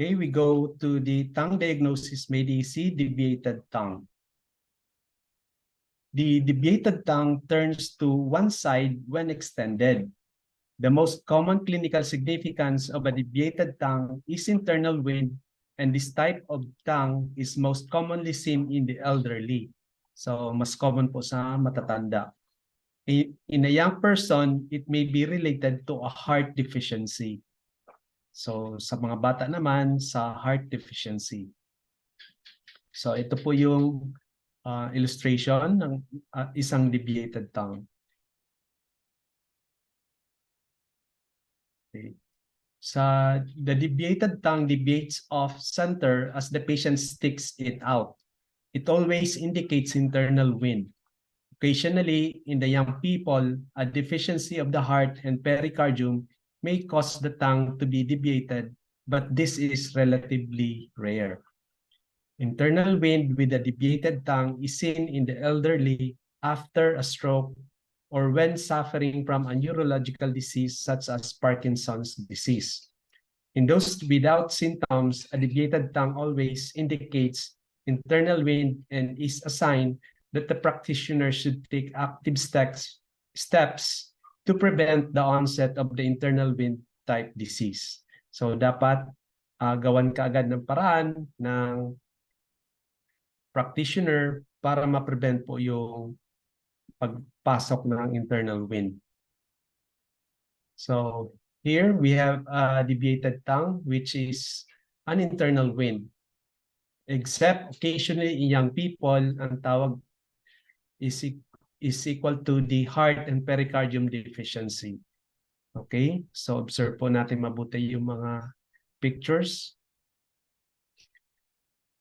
Okay, we go to the tongue diagnosis. May they see deviated tongue. The deviated tongue turns to one side when extended. The most common clinical significance of a deviated tongue is internal wind, and this type of tongue is most commonly seen in the elderly. So, mas common po sa matatanda. In a young person, it may be related to a heart deficiency. So, sa mga bata naman, sa heart deficiency. So, ito po yung illustration ng isang deviated tongue. Okay. The deviated tongue deviates off center as the patient sticks it out. It always indicates internal wind. Occasionally, in the young people, a deficiency of the heart and pericardium may cause the tongue to be deviated, but this is relatively rare. Internal wind with a deviated tongue is seen in the elderly after a stroke or when suffering from a neurological disease such as Parkinson's disease. In those without symptoms, a deviated tongue always indicates internal wind and is a sign that the practitioner should take active steps to prevent the onset of the internal wind type disease. So dapat gawan ka agad ng paraan ng practitioner para ma-prevent po yung pagpasok ng internal wind. So here we have a deviated tongue, which is an internal wind. Except occasionally in young people, ang tawag is equal to the heart and pericardium deficiency. Okay, so observe po natin mabuti yung mga pictures.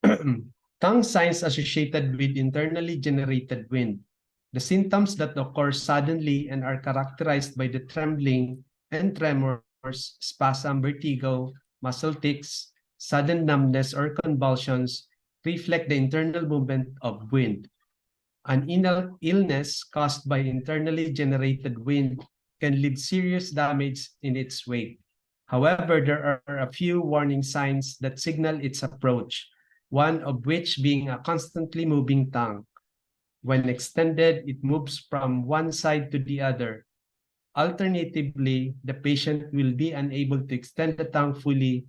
Tongue signs associated with internally generated wind. The symptoms that occur suddenly and are characterized by the trembling and tremors, spasm, vertigo, muscle tics, sudden numbness, or convulsions reflect the internal movement of wind. An illness caused by internally generated wind can leave serious damage in its wake. However, there are a few warning signs that signal its approach, one of which being a constantly moving tongue. When extended, it moves from one side to the other. Alternatively, the patient will be unable to extend the tongue fully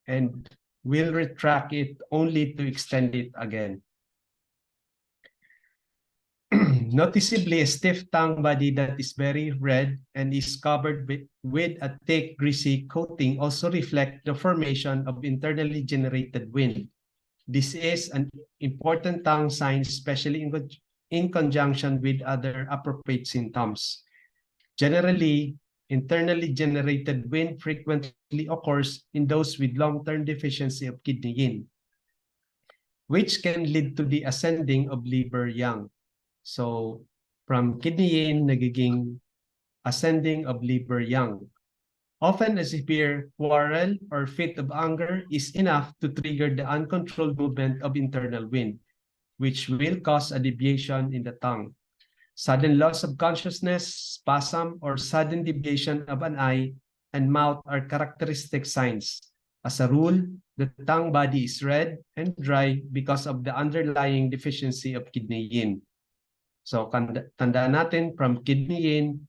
and will retract it only to extend it again. Noticeably, a stiff tongue body that is very red and is covered with a thick, greasy coating also reflect the formation of internally generated wind. This is an important tongue sign, especially in conjunction with other appropriate symptoms. Generally, internally generated wind frequently occurs in those with long-term deficiency of kidney yin, which can lead to the ascending of liver yang. So, from kidney yin, nagiging ascending of liver yang. Often a severe quarrel or fit of anger is enough to trigger the uncontrolled movement of internal wind, which will cause a deviation in the tongue. Sudden loss of consciousness, spasm, or sudden deviation of an eye and mouth are characteristic signs. As a rule, the tongue body is red and dry because of the underlying deficiency of kidney yin. So, tandaan natin, from kidney yin,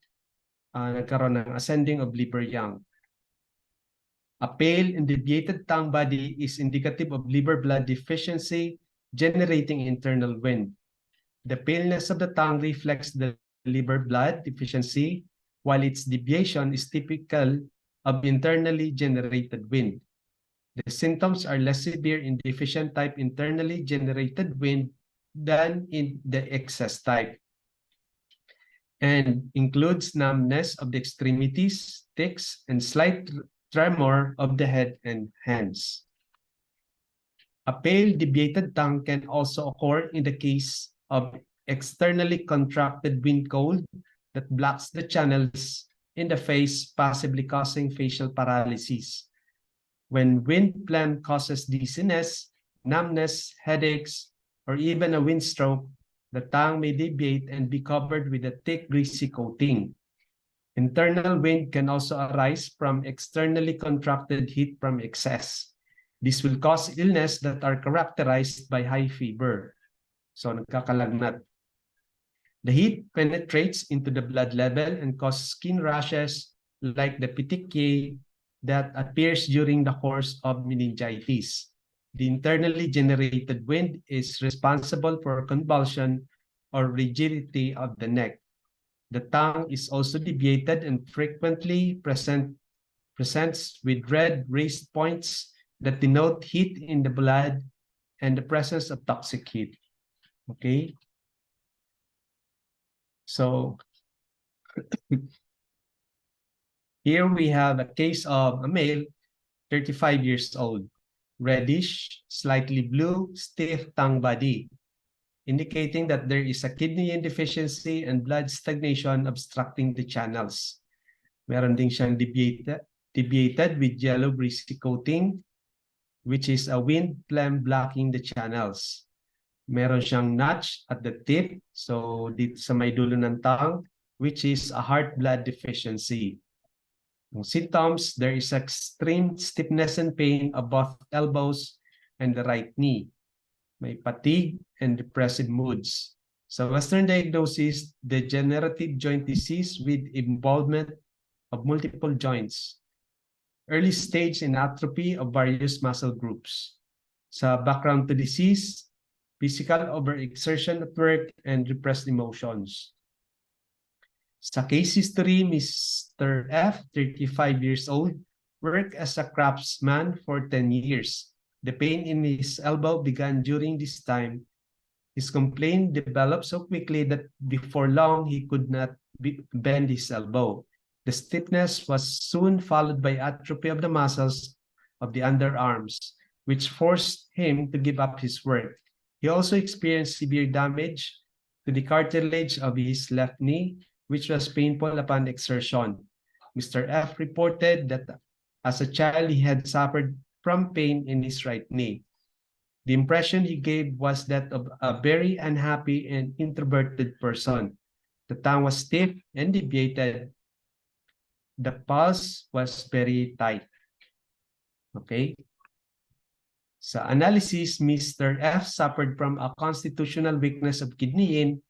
nagkaroon ng ascending of liver yang. A pale and deviated tongue body is indicative of liver blood deficiency, generating internal wind. The paleness of the tongue reflects the liver blood deficiency, while its deviation is typical of internally generated wind. The symptoms are less severe in deficient type internally generated wind than in the excess type, and includes numbness of the extremities, tics, and slight tremor of the head and hands. A pale deviated tongue can also occur in the case of externally contracted wind cold that blocks the channels in the face, possibly causing facial paralysis. When wind phlegm causes dizziness, numbness, headaches, or even a wind stroke, the tongue may deviate and be covered with a thick, greasy coating. Internal wind can also arise from externally contracted heat from excess. This will cause illness that are characterized by high fever. So nagkakalagnat. The heat penetrates into the blood level and causes skin rashes like the petechiae that appears during the course of meningitis. The internally generated wind is responsible for convulsion or rigidity of the neck. The tongue is also deviated and frequently presents with red raised points that denote heat in the blood and the presence of toxic heat. Okay? So here we have a case of a male, 35 years old, reddish, slightly blue, stiff tongue body, indicating that there is a kidney deficiency and blood stagnation obstructing the channels. Meron din siyang deviated with yellow greasy coating, which is a wind phlegm blocking the channels. Meron siyang notch at the tip, so dito sa may dulo ng tongue, which is a heart blood deficiency. Symptoms, there is extreme stiffness and pain of both elbows and the right knee. May fatigue and depressive moods. So Western diagnosis, degenerative joint disease with involvement of multiple joints. Early stage in atrophy of various muscle groups. Sa background to disease, physical overexertion at work and repressed emotions. Sa case history, Mr. F, 35 years old, worked as a craftsman for 10 years. The pain in his elbow began during this time. His complaint developed so quickly that before long he could not bend his elbow. The stiffness was soon followed by atrophy of the muscles of the underarms, which forced him to give up his work. He also experienced severe damage to the cartilage of his left knee, which was painful upon exertion. Mr. F reported that as a child he had suffered from pain in his right knee. The impression he gave was that of a very unhappy and introverted person. The tongue was stiff and deviated. The pulse was very tight. Okay? Sa analysis, Mr. F suffered from a constitutional weakness of kidney yin.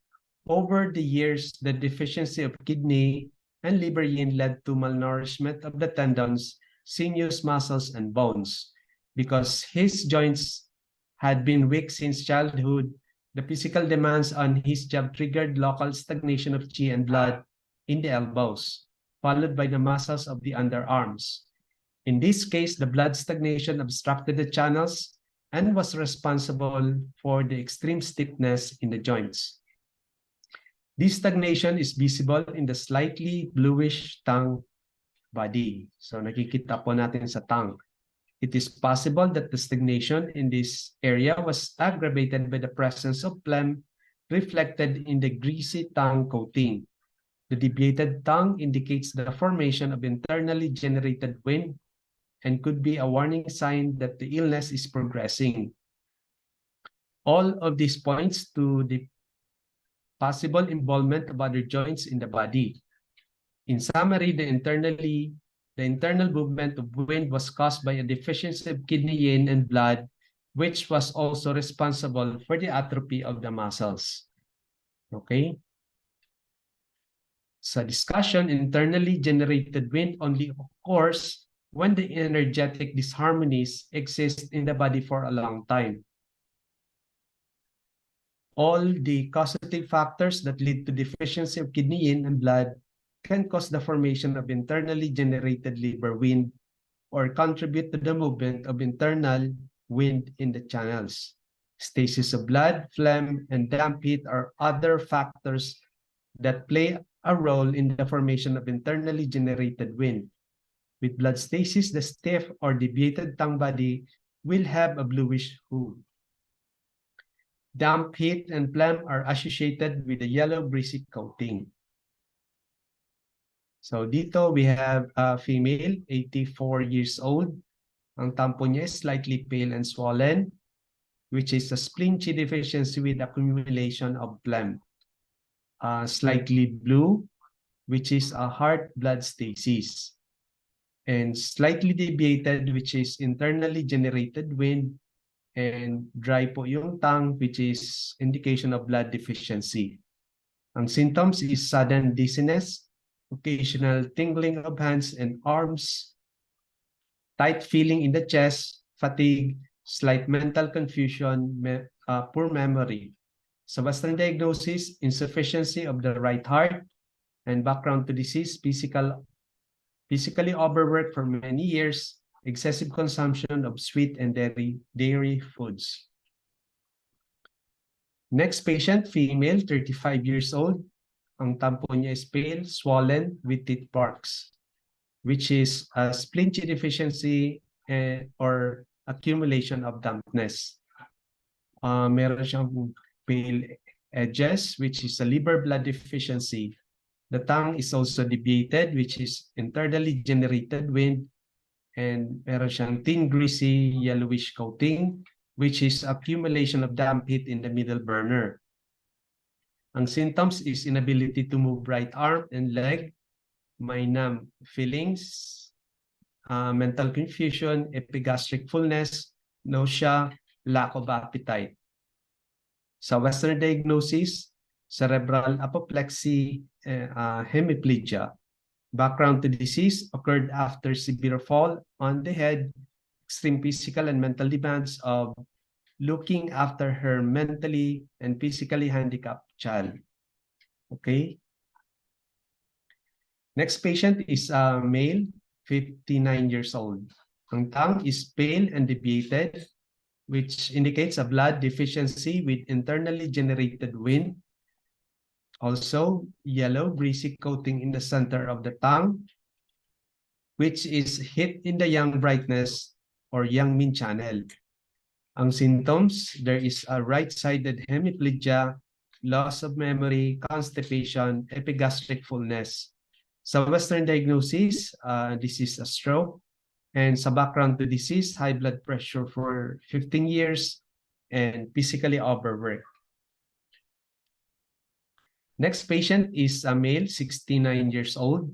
Over the years, the deficiency of kidney and liver yin led to malnourishment of the tendons, sinews, muscles, and bones. Because his joints had been weak since childhood, the physical demands on his job triggered local stagnation of qi and blood in the elbows, followed by the muscles of the underarms. In this case, the blood stagnation obstructed the channels and was responsible for the extreme stiffness in the joints. This stagnation is visible in the slightly bluish tongue body. So nakikita po natin sa tongue. It is possible that the stagnation in this area was aggravated by the presence of phlegm reflected in the greasy tongue coating. The deviated tongue indicates the formation of internally generated wind and could be a warning sign that the illness is progressing. All of these points to the possible involvement of other joints in the body. In summary, the internal movement of wind was caused by a deficiency of kidney yin and blood, which was also responsible for the atrophy of the muscles. Okay? Sa discussion, internally generated wind only occurs when the energetic disharmonies exist in the body for a long time. All the causative factors that lead to deficiency of kidney yin and blood can cause the formation of internally generated liver wind or contribute to the movement of internal wind in the channels. Stasis of blood, phlegm, and damp heat are other factors that play a role in the formation of internally generated wind. With blood stasis, the stiff or deviated tongue body will have a bluish hue. Damp heat and phlegm are associated with a yellow greasy coating. So dito we have a female, 84 years old. Ang tampo niya is slightly pale and swollen, which is a spleen qi deficiency with accumulation of phlegm. Slightly blue, which is a heart blood stasis. and slightly deviated, which is internally generated wind, and dry po yung tongue, which is indication of blood deficiency. Ang symptoms is sudden dizziness, occasional tingling of hands and arms, tight feeling in the chest, fatigue, slight mental confusion, poor memory. Sa Western diagnosis, insufficiency of the right heart, and background to disease, physically overworked for many years, excessive consumption of sweet and dairy foods. Next patient, female, 35 years old. Ang tampo niya is pale, swollen with teeth marks, which is a spleen-chi deficiency or accumulation of dampness. Meron siyang pale edges, which is a liver blood deficiency. The tongue is also deviated, which is internally generated wind, and meron siyang thin, greasy, yellowish coating, which is accumulation of damp heat in the middle burner. Ang symptoms is inability to move right arm and leg, may numb feelings, mental confusion, epigastric fullness, nausea, lack of appetite. Sa Western diagnosis, cerebral apoplexy, hemiplegia. Background to disease occurred after severe fall on the head, extreme physical and mental demands of looking after her mentally and physically handicapped child. Okay. Next patient is a male, 59 years old. Ang tongue is pale and deviated, which indicates a blood deficiency with internally generated wind. Also, yellow greasy coating in the center of the tongue, which is hit in the yang brightness or yang min channel. Ang symptoms, there is a right-sided hemiplegia, loss of memory, constipation, epigastric fullness. Sa Western diagnosis, this is a stroke. And sa background to disease, high blood pressure for 15 years and physically overworked. Next patient is a male, 69 years old.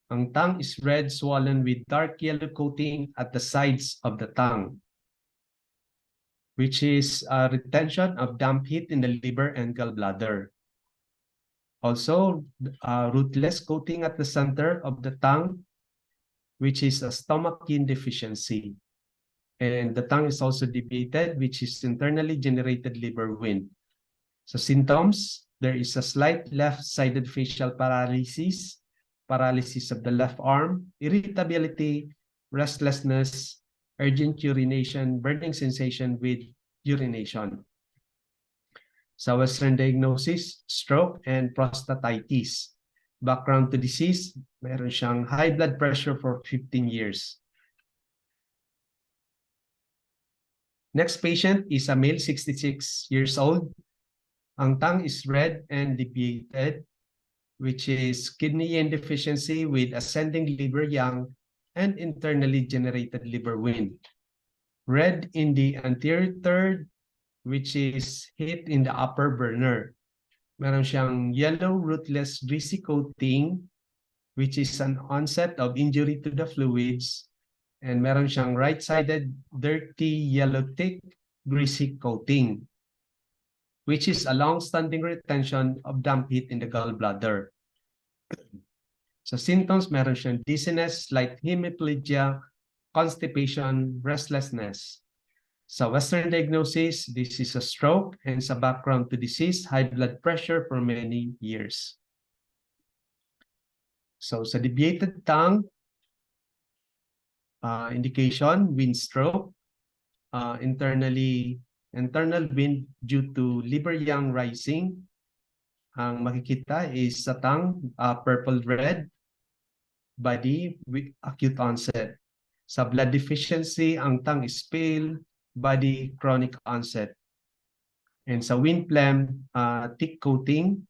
Ang tongue is red, swollen with dark yellow coating at the sides of the tongue, which is a retention of damp heat in the liver and gallbladder. Also, rootless coating at the center of the tongue, which is a stomachache deficiency. And the tongue is also deviated, which is internally generated liver wind. So symptoms, there is a slight left-sided facial paralysis, paralysis of the left arm, irritability, restlessness, urgent urination, burning sensation with urination. Sa Western diagnosis, stroke and prostatitis. Background to disease, meron siyang high blood pressure for 15 years. Next patient is a male, 66 years old. Ang tongue is red and deviated, which is kidney yin deficiency with ascending liver yang and internally generated liver wind. Red in the anterior third, which is hit in the upper burner. Meron siyang yellow rootless greasy coating, which is an onset of injury to the fluids. And meron siyang right-sided dirty yellow thick greasy coating, which is a long-standing retention of damp heat in the gallbladder. Sa symptoms, meron siyang dizziness, slight hemiplegia, constipation, restlessness. Sa Western diagnosis, this is a stroke, and sa background to disease, high blood pressure for many years. So sa deviated tongue, indication, wind stroke, internal wind due to liver yang rising. Ang makikita is sa tongue, purple red, body with acute onset. Sa blood deficiency, ang tongue is pale, body chronic onset. And sa wind phlegm, thick coating.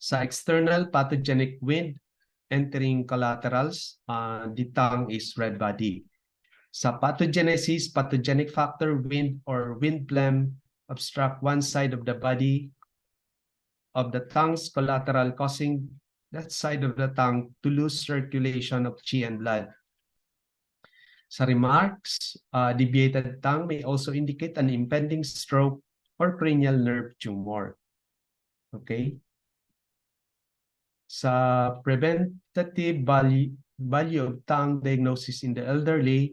Sa external pathogenic wind entering collaterals, the tongue is red body. Sa pathogenesis, pathogenic factor wind or wind phlegm obstruct one side of the body of the tongue's collateral, causing that side of the tongue to lose circulation of qi and blood. Sa remarks, deviated tongue may also indicate an impending stroke or cranial nerve tumor. Okay? Sa preventative value of tongue diagnosis in the elderly,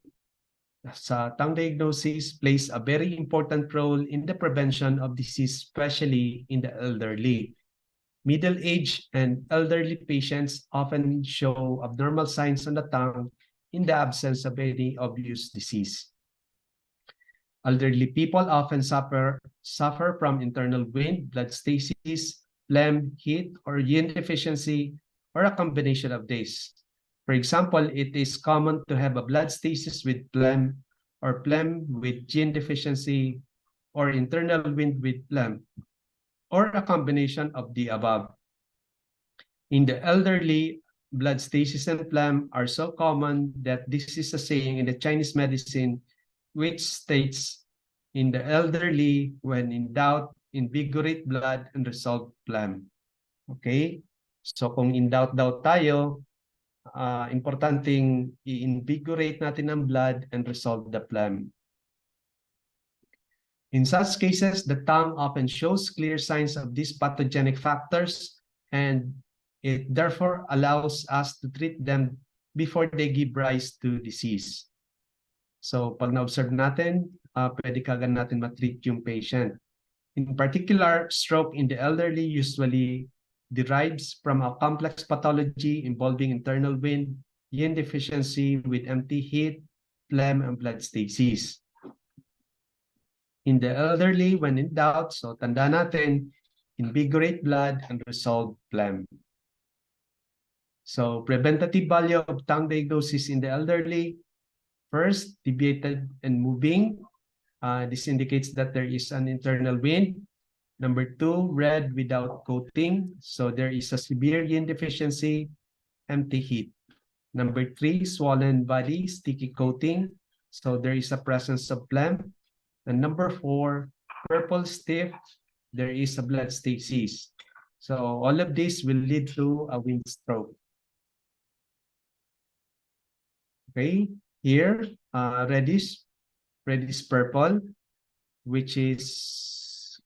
sa tongue diagnosis plays a very important role in the prevention of disease, especially in the elderly. Middle-aged and elderly patients often show abnormal signs on the tongue in the absence of any obvious disease. Elderly people often suffer from internal wind, blood stasis, phlegm, heat, or yin deficiency, or a combination of these. For example, it is common to have a blood stasis with phlegm, or phlegm with yin deficiency, or internal wind with phlegm, or a combination of the above. In the elderly, blood stasis and phlegm are so common that this is a saying in the Chinese medicine which states, in the elderly, when in doubt, invigorate blood and resolve phlegm. Okay? So kung in doubt daw tayo, importanteng i-invigorate natin ang blood and resolve the phlegm. In such cases, the tongue often shows clear signs of these pathogenic factors, and it therefore allows us to treat them before they give rise to disease. So pag na-observe natin, pwede kagad natin matreat yung patient. In particular, stroke in the elderly usually derives from a complex pathology involving internal wind, yin deficiency with empty heat, phlegm, and blood stasis. In the elderly, when in doubt, so tanda natin, invigorate blood and resolve phlegm. So preventative value of tongue diagnosis in the elderly, first, deviated and moving. This indicates that there is an internal wind. Number 2, red without coating. So there is a severe yin deficiency, empty heat. Number 3, swollen body, sticky coating. So there is a presence of phlegm. And number 4, purple stiff, there is a blood stasis. So all of this will lead to a wind stroke. Okay, here, reddish purple, which is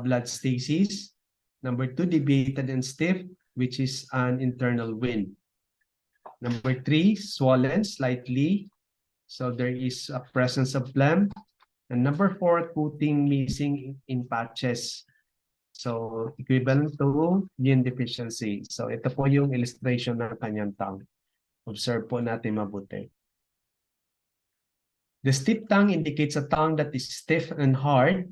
blood stasis. Number 2, deviated and stiff, which is an internal wind. Number 3, swollen slightly. So there is a presence of phlegm. And number 4, coating missing in patches. So equivalent to yin deficiency. So ito po yung illustration ng kanyang tongue. Observe po natin mabuti. The stiff tongue indicates a tongue that is stiff and hard.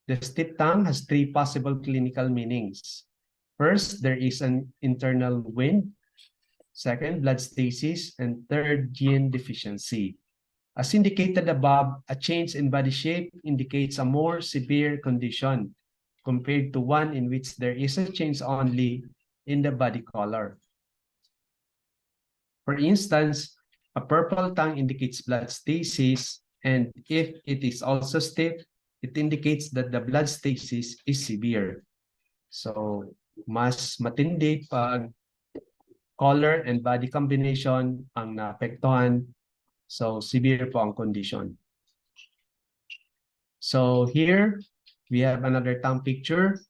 The stiff tongue has 3 possible clinical meanings. First, there is an internal wind. Second, blood stasis. And third, yin deficiency. As indicated above, a change in body shape indicates a more severe condition compared to one in which there is a change only in the body color. For instance, a purple tongue indicates blood stasis, and if it is also stiff, it indicates that the blood stasis is severe. So, mas matindi pag color and body combination ang naapektuhan. So, severe po ang condition. So, here, we have another tongue picture.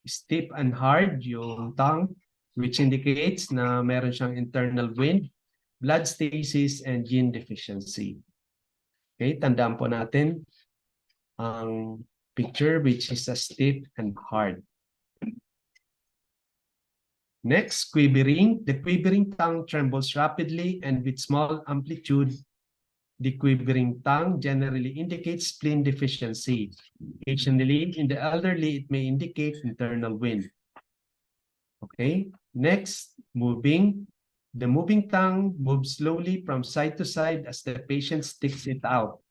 Stiff and hard yung tongue, which indicates na meron siyang internal wind, blood stasis, and yin deficiency. Okay, tandaan po natin ang picture which is a stiff and hard. Next, quivering. The quivering tongue trembles rapidly and with small amplitude. The quivering tongue generally indicates spleen deficiency. Occasionally, in the elderly, it may indicate internal wind. Okay, next, moving. The moving tongue moves slowly from side to side as the patient sticks it out.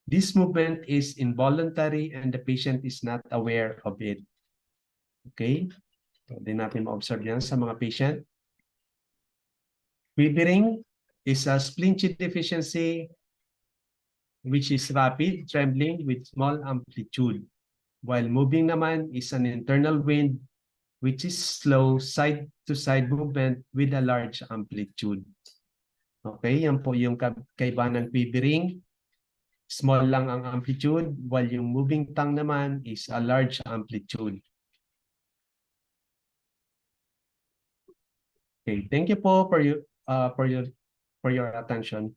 This movement is involuntary and the patient is not aware of it. Okay, hindi natin ma-observe yan sa mga patient. Quivering is a spleen deficiency which is rapid, trembling with small amplitude. While moving naman is an internal wind which is slow side-to-side movement with a large amplitude. Okay, yan po yung kaibahan ng quivering. Small lang ang amplitude, while yung moving tongue naman is a large amplitude. Okay, thank you po for your attention.